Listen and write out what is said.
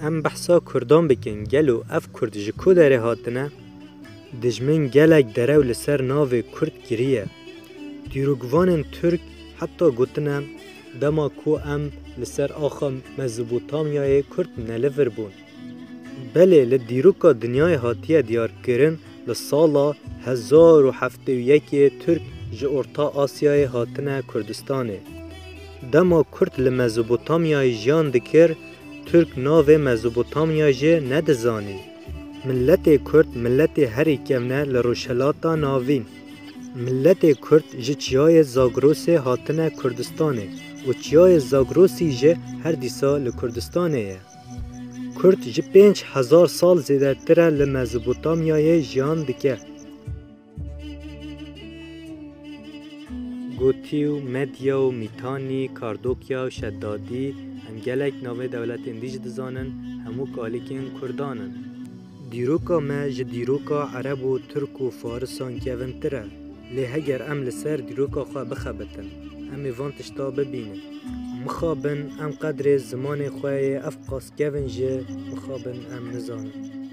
ام بحثا کردان بکن گلو اف کرد جکو داره هاتنه دجمن گلک دره و لسر ناو کرد گریه دیروگوانن ترک حتی گوتنه دما کو ام لسر آخا مزبوطامیای کرد نلور بون بله لدیروکا دنیای هاتیه دیار کرن لسالا 1071 ترک جه ارتا آسیای هاتنه کردستانه دما کرد لمزبوطامیای جیان دکر ترک ناو مزبوطامیا جه ندزانی ملت کرد ملت هری کمنه لروشلاتا ناوین ملت کرد جه چیای زاگروس هاتنه کردستانه و چیای زاگروسی جه هر دیسا لکردستانه کرد جه 5000 سال زیده تره لمزبوطامیای جیان دکه گوتی و مدیا و میتانی کاردوکیا و شدادی انگلک ناوی دولت اندیج دزانن همو کالیکین کردانن دیروکا ما جه دیروکا عرب و ترک و فارسان کهون تره لی هگر ام لسر دیروکا خواه بخبتن ام ایوان تشتا ببینن مخابن ام قدر زمان خواه افقاس کهون جه مخابن ام نزانن